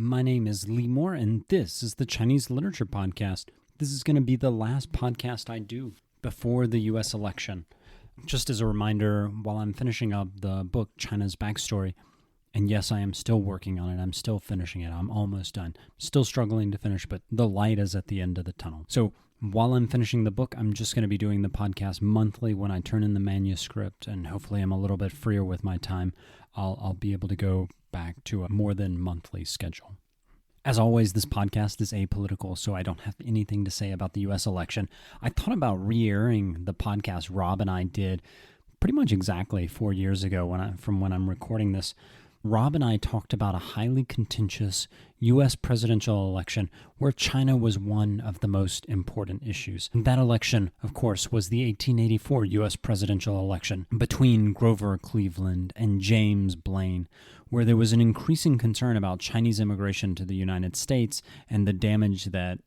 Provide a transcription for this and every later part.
My name is Lee Moore, and this is the Chinese Literature Podcast. This is going to be the last podcast I do before the U.S. election. Just as a reminder, while I'm finishing up the book, China's Backstory, and yes, I am still working on it. I'm still finishing it. I'm almost done. Still struggling to finish, but the light is at the end of the tunnel. So while I'm finishing the book, I'm just going to be doing the podcast monthly when I turn in the manuscript, and hopefully I'm a little bit freer with my time. I'll be able to go back to a more than monthly schedule. As always, this podcast is apolitical, so I don't have anything to say about the U.S. election. I thought about re-airing the podcast Rob and I did pretty much exactly 4 years ago from when I'm recording this. Rob and I talked about a highly contentious U.S. presidential election where China was one of the most important issues. And that election, of course, was the 1884 U.S. presidential election between Grover Cleveland and James Blaine, where there was an increasing concern about Chinese immigration to the United States and the damage that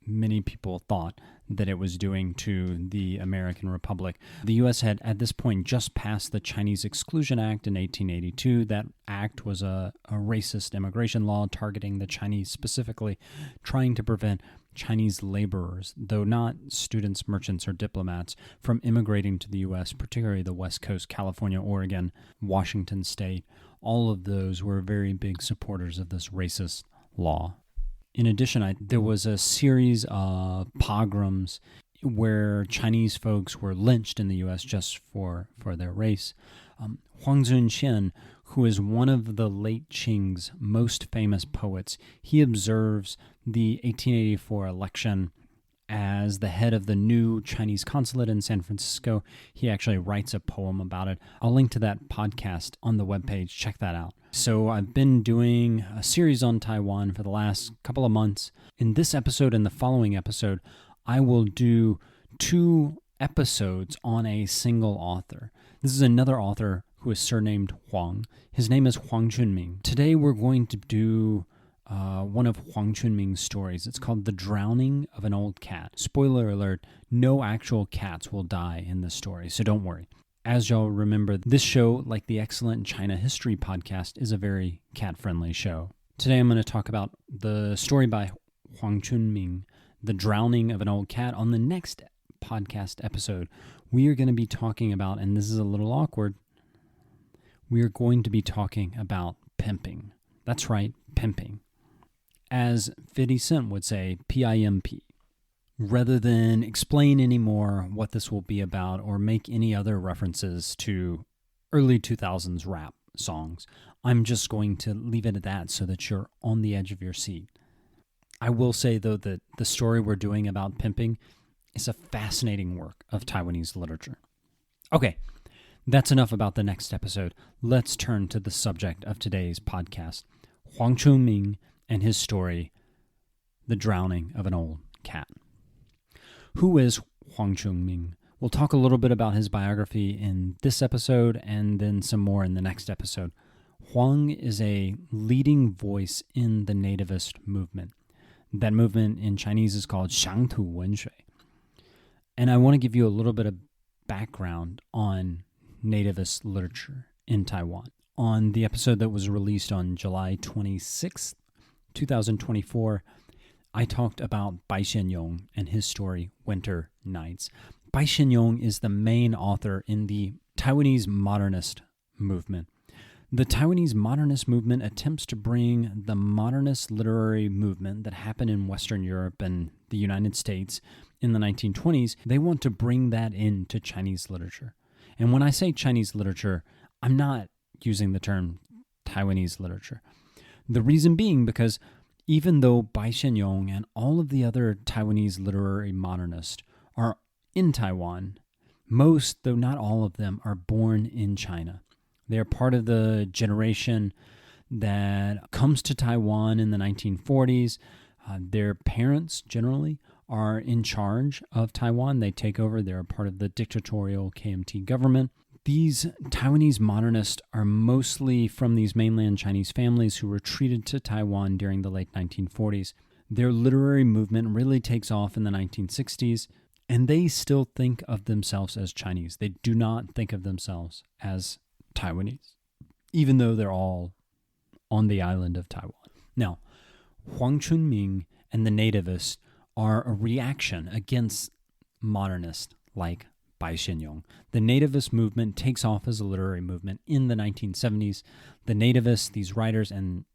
many people thought that it was doing to the American Republic. The U.S. had, at this point, just passed the Chinese Exclusion Act in 1882. That act was a racist immigration law targeting the Chinese specifically, trying to prevent Chinese laborers, though not students, merchants, or diplomats, from immigrating to the U.S., particularly the West Coast, California, Oregon, Washington State. All of those were very big supporters of this racist law. In addition, there was a series of pogroms where Chinese folks were lynched in the U.S. just for their race. Huang Chunming, who is one of the late Qing's most famous poets, he observes the 1884 election as the head of the new Chinese consulate in San Francisco. He actually writes a poem about it. I'll link to that podcast on the webpage. Check that out. So I've been doing a series on Taiwan for the last couple of months. In this episode and the following episode, I will do 2 episodes on a single author. This is another author who is surnamed Huang. His name is Huang Chunming. Today we're going to do one of Huang Chunming's stories. It's called The Drowning of an Old Cat. Spoiler alert, no actual cats will die in this story, so don't worry. As y'all remember, this show, like the excellent China History podcast, is a very cat-friendly show. Today I'm going to talk about the story by Huang Chunming, The Drowning of an Old Cat. On the next podcast episode, we are going to be talking about, and this is a little awkward, we are going to be talking about pimping. That's right, pimping. As 50 Cent would say, P-I-M-P. Rather than explain any more what this will be about or make any other references to early 2000s rap songs, I'm just going to leave it at that so that you're on the edge of your seat. I will say, though, that the story we're doing about pimping is a fascinating work of Taiwanese literature. Okay, that's enough about the next episode. Let's turn to the subject of today's podcast, Huang Chunming and his story, The Drowning of an Old Cat. Who is Huang Chunming? We'll talk a little bit about his biography in this episode and then some more in the next episode. Huang is a leading voice in the nativist movement. That movement in Chinese is called 乡土文学. And I want to give you a little bit of background on nativist literature in Taiwan. On the episode that was released on July 26th, 2024, I talked about Bai Xianyong and his story, Winter Nights. Bai Xianyong is the main author in the Taiwanese modernist movement. The Taiwanese modernist movement attempts to bring the modernist literary movement that happened in Western Europe and the United States in the 1920s. They want to bring that into Chinese literature. And when I say Chinese literature, I'm not using the term Taiwanese literature. The reason being because even though Bai Xianyong and all of the other Taiwanese literary modernists are in Taiwan, most, though not all of them, are born in China. They are part of the generation that comes to Taiwan in the 1940s. Their parents, generally, are in charge of Taiwan. They take over. They're a part of the dictatorial KMT government. These Taiwanese modernists are mostly from these mainland Chinese families who retreated to Taiwan during the late 1940s. Their literary movement really takes off in the 1960s, and they still think of themselves as Chinese. They do not think of themselves as Taiwanese, even though they're all on the island of Taiwan. Now, Huang Chunming and the nativists are a reaction against modernists like Bai Xianyong. The nativist movement takes off as a literary movement in the 1970s. The nativists, these writers, and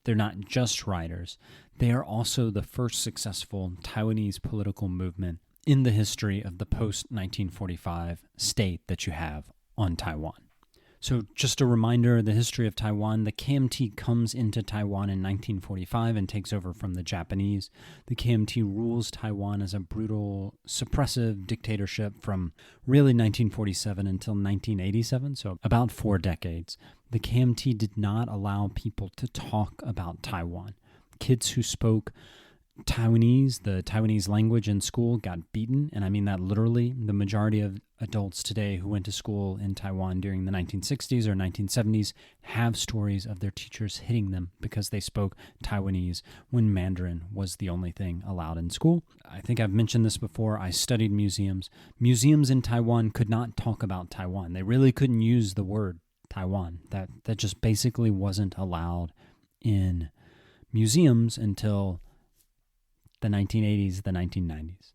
they're not just writers, they are also the first successful Taiwanese political movement in the history of the post-1945 state that you have on Taiwan. So just a reminder, the history of Taiwan, the KMT comes into Taiwan in 1945 and takes over from the Japanese. The KMT rules Taiwan as a brutal, suppressive dictatorship from really 1947 until 1987, so about 4 decades. The KMT did not allow people to talk about Taiwan. Kids who spoke Taiwanese, the Taiwanese language in school, got beaten, and I mean that literally. The majority of adults today who went to school in Taiwan during the 1960s or 1970s have stories of their teachers hitting them because they spoke Taiwanese when Mandarin was the only thing allowed in school. I think I've mentioned this before. I studied museums. Museums in Taiwan could not talk about Taiwan. They really couldn't use the word Taiwan. That just basically wasn't allowed in museums until the 1980s, the 1990s.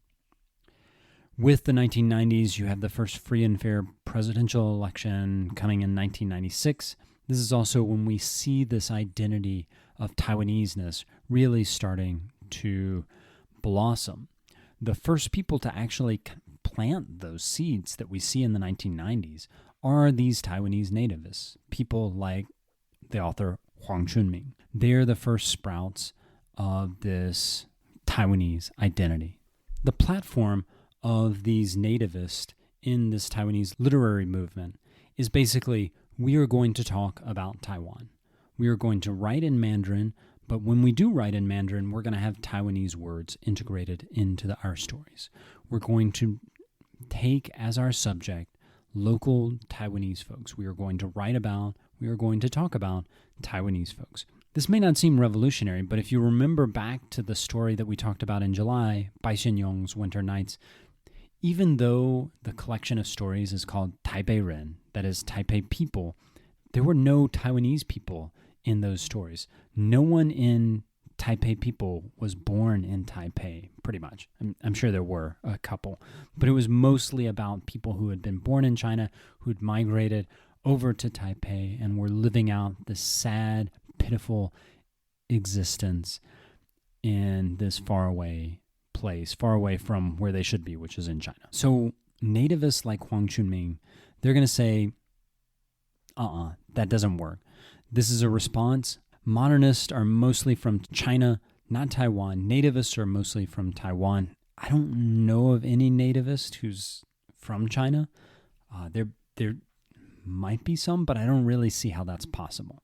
With the 1990s, you have the first free and fair presidential election coming in 1996. This is also when we see this identity of Taiwanese-ness really starting to blossom. The first people to actually plant those seeds that we see in the 1990s are these Taiwanese nativists, people like the author Huang Chunming. They're the first sprouts of this Taiwanese identity. The platform of these nativists in this Taiwanese literary movement is basically, we are going to talk about Taiwan. We are going to write in Mandarin, but when we do write in Mandarin, we're going to have Taiwanese words integrated into our stories. We're going to take as our subject local Taiwanese folks. We are going to talk about Taiwanese folks. This may not seem revolutionary, but if you remember back to the story that we talked about in July, Bai Xianyong's Winter Nights, even though the collection of stories is called Taipei Ren, that is Taipei people, there were no Taiwanese people in those stories. No one in Taipei people was born in Taipei, pretty much. I'm sure there were a couple, but it was mostly about people who had been born in China, who'd migrated over to Taipei and were living out this sad, pitiful existence in this faraway place, far away from where they should be, which is in China. So nativists like Huang Chunming, they're going to say, that doesn't work. This is a response. Modernists are mostly from China, not Taiwan. Nativists are mostly from Taiwan. I don't know of any nativist who's from China. There might be some, but I don't really see how that's possible.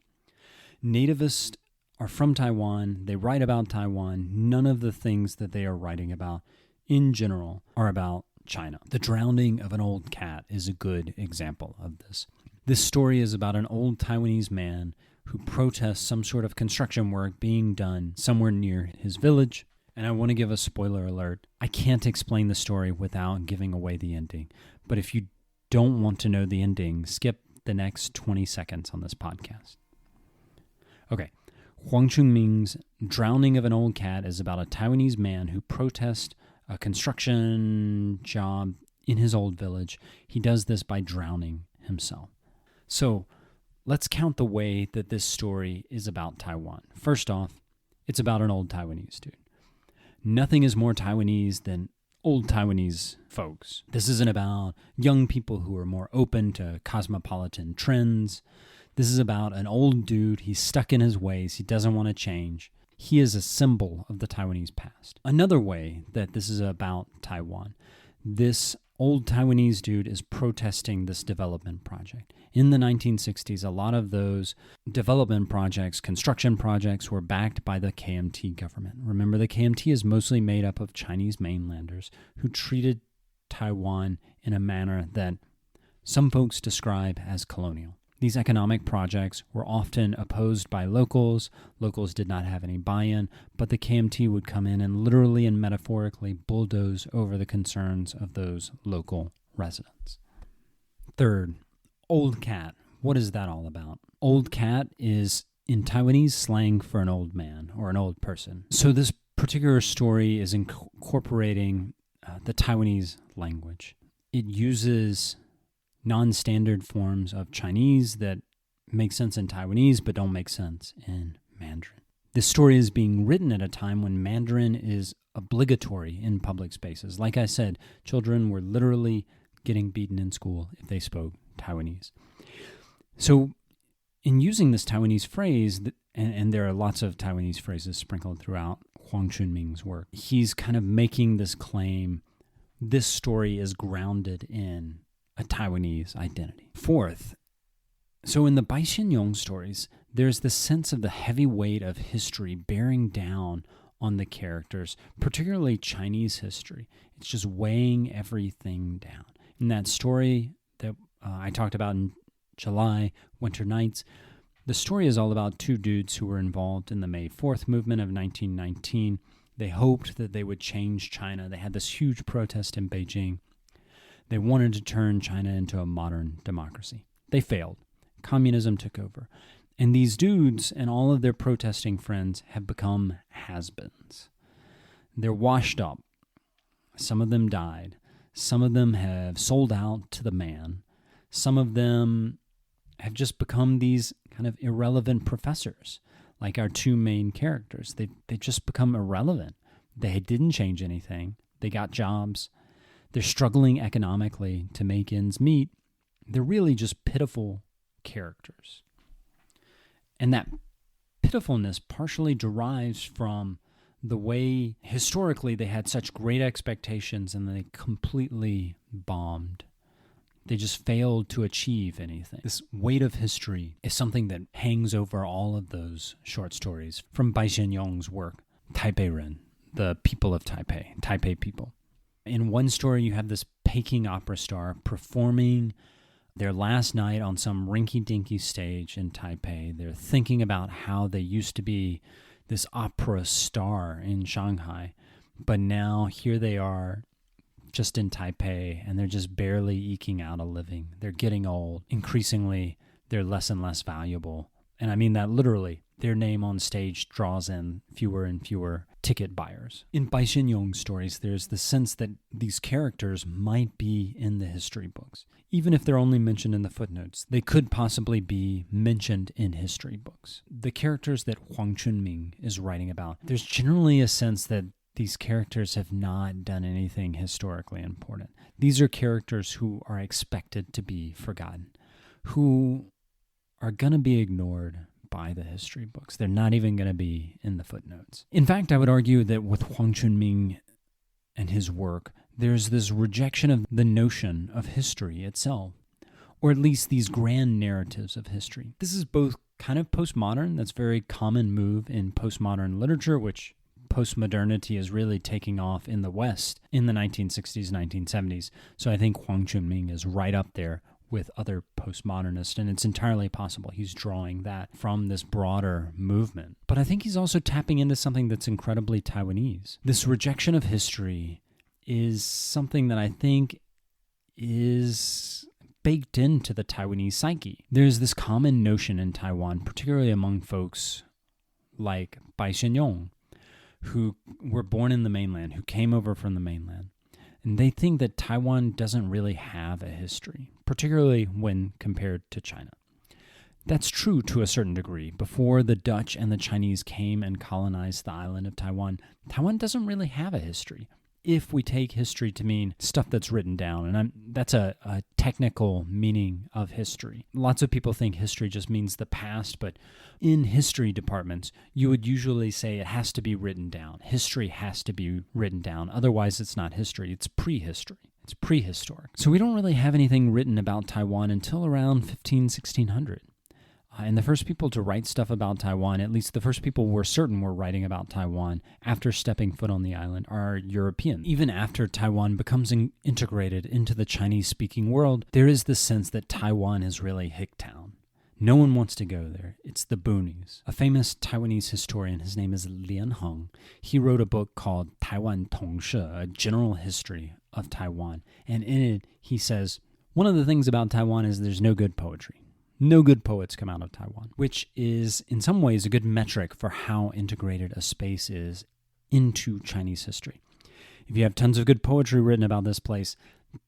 Nativists are from Taiwan. They write about Taiwan. None of the things that they are writing about in general are about China. The drowning of an old cat is a good example of this. This story is about an old Taiwanese man who protests some sort of construction work being done somewhere near his village. And I want to give a spoiler alert. I can't explain the story without giving away the ending. But if you don't want to know the ending, skip the next 20 seconds on this podcast. Okay, Huang Chunming's Drowning of an Old Cat is about a Taiwanese man who protests a construction job in his old village. He does this by drowning himself. So let's count the way that this story is about Taiwan. First off, it's about an old Taiwanese dude. Nothing is more Taiwanese than old Taiwanese folks. This isn't about young people who are more open to cosmopolitan trends. This is about an old dude. He's stuck in his ways. He doesn't want to change. He is a symbol of the Taiwanese past. Another way that this is about Taiwan, this old Taiwanese dude is protesting this development project. In the 1960s, a lot of those development projects, construction projects, were backed by the KMT government. Remember, the KMT is mostly made up of Chinese mainlanders who treated Taiwan in a manner that some folks describe as colonial. These economic projects were often opposed by locals. Locals did not have any buy-in, but the KMT would come in and literally and metaphorically bulldoze over the concerns of those local residents. Third, Old Cat. What is that all about? Old Cat is in Taiwanese slang for an old man or an old person. So this particular story is incorporating the Taiwanese language. It uses non-standard forms of Chinese that make sense in Taiwanese but don't make sense in Mandarin. This story is being written at a time when Mandarin is obligatory in public spaces. Like I said, children were literally getting beaten in school if they spoke Taiwanese. So in using this Taiwanese phrase, and there are lots of Taiwanese phrases sprinkled throughout Huang Chunming's work, he's kind of making this claim, this story is grounded in a Taiwanese identity. Fourth, so in the Bai Xianyong stories, there's the sense of the heavy weight of history bearing down on the characters, particularly Chinese history. It's just weighing everything down. In that story that I talked about in July, Winter Nights, the story is all about two dudes who were involved in the May 4th movement of 1919. They hoped that they would change China. They had this huge protest in Beijing. They wanted to turn China into a modern democracy. They failed. Communism took over. And these dudes and all of their protesting friends have become has-beens. They're washed up. Some of them died. Some of them have sold out to the man. Some of them have just become these kind of irrelevant professors, like our two main characters. They've just become irrelevant. They didn't change anything. They got jobs. They're struggling economically to make ends meet. They're really just pitiful characters. And that pitifulness partially derives from the way historically they had such great expectations and they completely bombed. They just failed to achieve anything. This weight of history is something that hangs over all of those short stories from Bai Xianyong's work, Taipei Ren, the people of Taipei, Taipei people. In one story, you have this Peking opera star performing their last night on some rinky-dinky stage in Taipei. They're thinking about how they used to be this opera star in Shanghai, but now here they are just in Taipei, and they're just barely eking out a living. They're getting old. Increasingly, they're less and less valuable. And I mean that literally. Their name on stage draws in fewer and fewer ticket buyers. In Bai Xianyong's stories, there's the sense that these characters might be in the history books. Even if they're only mentioned in the footnotes, they could possibly be mentioned in history books. The characters that Huang Chunming is writing about, there's generally a sense that these characters have not done anything historically important. These are characters who are expected to be forgotten, who are going to be ignored by the history books. They're not even going to be in the footnotes. In fact, I would argue that with Huang Chunming and his work, there's this rejection of the notion of history itself, or at least these grand narratives of history. This is both kind of postmodern, that's a very common move in postmodern literature, which postmodernity is really taking off in the West in the 1960s, 1970s. So I think Huang Chunming is right up there with other postmodernists, and it's entirely possible he's drawing that from this broader movement. But I think he's also tapping into something that's incredibly Taiwanese. This rejection of history is something that I think is baked into the Taiwanese psyche. There's this common notion in Taiwan, particularly among folks like Bai Xianyong, who were born in the mainland, who came over from the mainland. And they think that Taiwan doesn't really have a history, particularly when compared to China. That's true to a certain degree. Before the Dutch and the Chinese came and colonized the island of Taiwan, Taiwan doesn't really have a history, if we take history to mean stuff that's written down. And that's a technical meaning of history. Lots of people think history just means the past, but in history departments, you would usually say it has to be written down. History has to be written down. Otherwise, it's not history. It's prehistory. It's prehistoric. So we don't really have anything written about Taiwan until around 1600. And the first people to write stuff about Taiwan, at least the first people we're certain were writing about Taiwan after stepping foot on the island, are European. Even after Taiwan becomes integrated into the Chinese-speaking world, there is this sense that Taiwan is really Hicktown. No one wants to go there. It's the boonies. A famous Taiwanese historian, his name is Lian Heng, he wrote a book called Taiwan Tongshi, a general history of Taiwan. And in it, he says, one of the things about Taiwan is there's no good poetry. No good poets come out of Taiwan, which is in some ways a good metric for how integrated a space is into Chinese history. If you have tons of good poetry written about this place,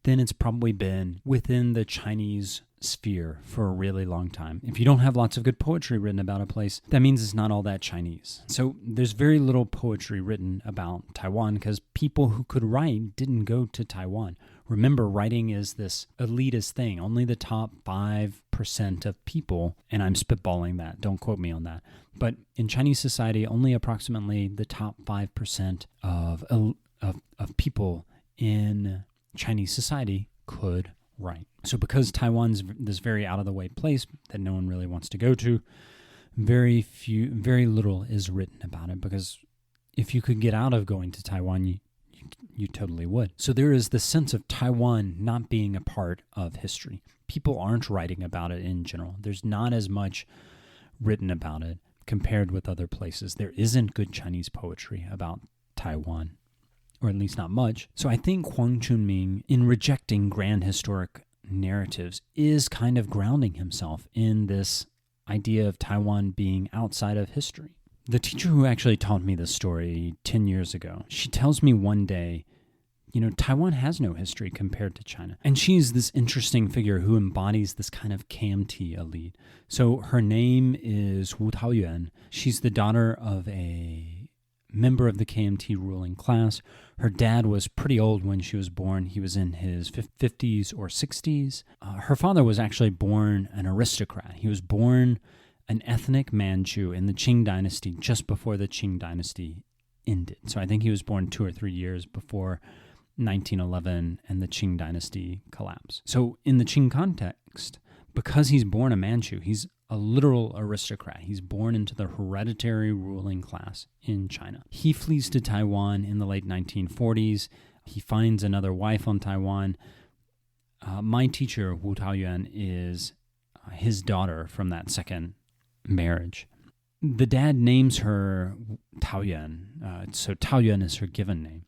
then it's probably been within the Chinese sphere for a really long time. If you don't have lots of good poetry written about a place, that means it's not all that Chinese. So there's very little poetry written about Taiwan because people who could write didn't go to Taiwan. Remember, writing is this elitist thing. Only the top 5% of people, and I'm spitballing that, don't quote me on that, but in Chinese society, only approximately the top 5% of people in Chinese society could write. So because Taiwan's this very out-of-the-way place that no one really wants to go to, very little is written about it, because if you could get out of going to Taiwan, you totally would. So there is this sense of Taiwan not being a part of history. People aren't writing about it in general. There's not as much written about it compared with other places. There isn't good Chinese poetry about Taiwan, or at least not much. So I think Huang Chunming, in rejecting grand historic narratives, is kind of grounding himself in this idea of Taiwan being outside of history. The teacher who actually taught me this story 10 years ago, she tells me one day, Taiwan has no history compared to China. And she's this interesting figure who embodies this kind of KMT elite. So her name is Wu Taoyuan. She's the daughter of a member of the KMT ruling class. Her dad was pretty old when she was born. He was in his 50s or 60s. Her father was actually born an aristocrat. He was born an ethnic Manchu in the Qing dynasty just before the Qing dynasty ended. So I think he was born 2 or 3 years before 1911 and the Qing dynasty collapsed. So in the Qing context, because he's born a Manchu, he's a literal aristocrat. He's born into the hereditary ruling class in China. He flees to Taiwan in the late 1940s. He finds another wife on Taiwan. My teacher, Wu Taoyuan, is his daughter from that second marriage. The dad names her Taoyuan, so Taoyuan is her given name.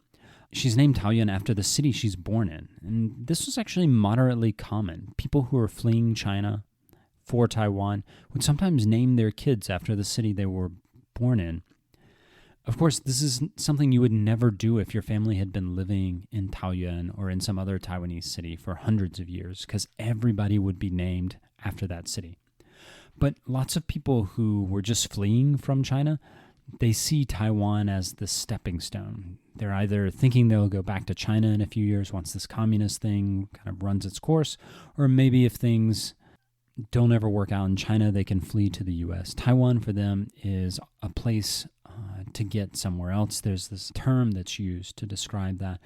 She's named Taoyuan after the city she's born in, and this was actually moderately common. People who were fleeing China for Taiwan would sometimes name their kids after the city they were born in. Of course, this is something you would never do if your family had been living in Taoyuan or in some other Taiwanese city for hundreds of years, because everybody would be named after that city. But lots of people who were just fleeing from China, they see Taiwan as the stepping stone. They're either thinking they'll go back to China in a few years once this communist thing kind of runs its course, or maybe if things don't ever work out in China, they can flee to the U.S. Taiwan for them is a place to get somewhere else. There's this term that's used to describe that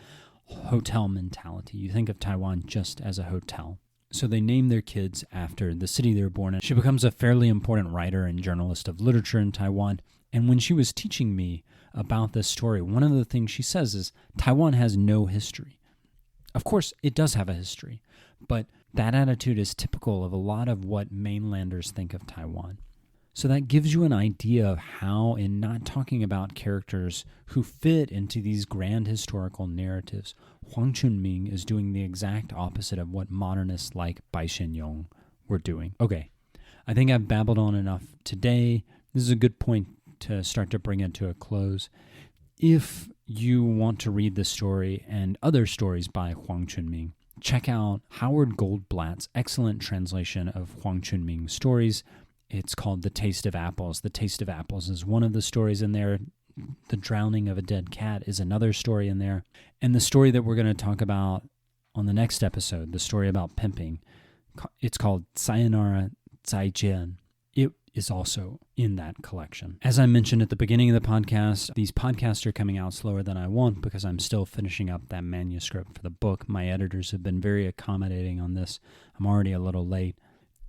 hotel mentality. You think of Taiwan just as a hotel. So they name their kids after the city they were born in. She becomes a fairly important writer and journalist of literature in Taiwan. And when she was teaching me about this story, one of the things she says is Taiwan has no history. Of course, it does have a history, but that attitude is typical of a lot of what mainlanders think of Taiwan. So that gives you an idea of how, in not talking about characters who fit into these grand historical narratives, Huang Chunming is doing the exact opposite of what modernists like Bai Xianyong were doing. Okay, I think I've babbled on enough today. This is a good point to start to bring it to a close. If you want to read this story and other stories by Huang Chunming, check out Howard Goldblatt's excellent translation of Huang Chunming's stories. It's called The Taste of Apples. The Taste of Apples is one of the stories in there. The Drowning of a Dead Cat is another story in there. And the story that we're going to talk about on the next episode, the story about pimping, it's called Sayonara Zaijian. It is also in that collection. As I mentioned at the beginning of the podcast, these podcasts are coming out slower than I want because I'm still finishing up that manuscript for the book. My editors have been very accommodating on this. I'm already a little late.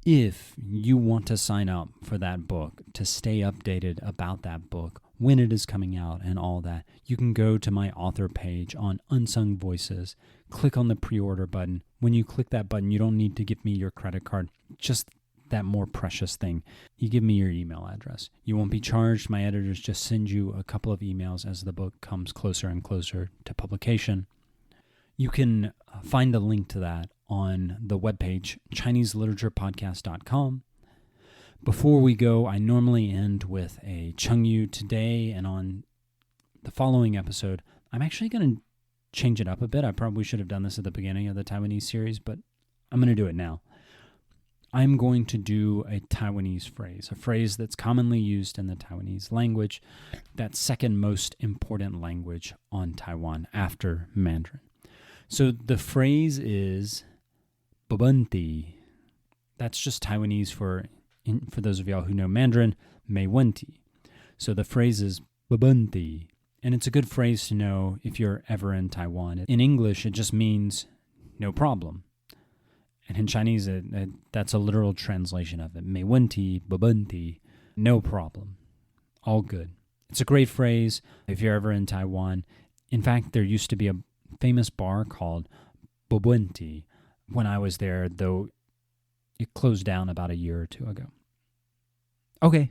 If you want to sign up for that book, to stay updated about that book, when it is coming out and all that, you can go to my author page on Unsung Voices, click on the pre-order button. When you click that button, you don't need to give me your credit card, just that more precious thing. You give me your email address. You won't be charged. My editors just send you a couple of emails as the book comes closer and closer to publication. You can find a link to that on the webpage, ChineseLiteraturePodcast.com. Before we go, I normally end with a Chengyu today, and on the following episode, I'm actually going to change it up a bit. I probably should have done this at the beginning of the Taiwanese series, but I'm going to do it now. I'm going to do a Taiwanese phrase, a phrase that's commonly used in the Taiwanese language, that second most important language on Taiwan after Mandarin. So the phrase is "bubunti." That's just Taiwanese for those of y'all who know Mandarin, "没问题." So the phrase is "bubunti," and it's a good phrase to know if you're ever in Taiwan. In English, it just means no problem. And in Chinese, that's a literal translation of it. 没问题, 不问题, no problem. All good. It's a great phrase if you're ever in Taiwan. In fact, there used to be a famous bar called 不问题 when I was there, though it closed down about a year or two ago. Okay,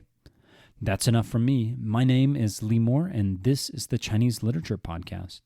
that's enough from me. My name is Lee Moore, and this is the Chinese Literature Podcast.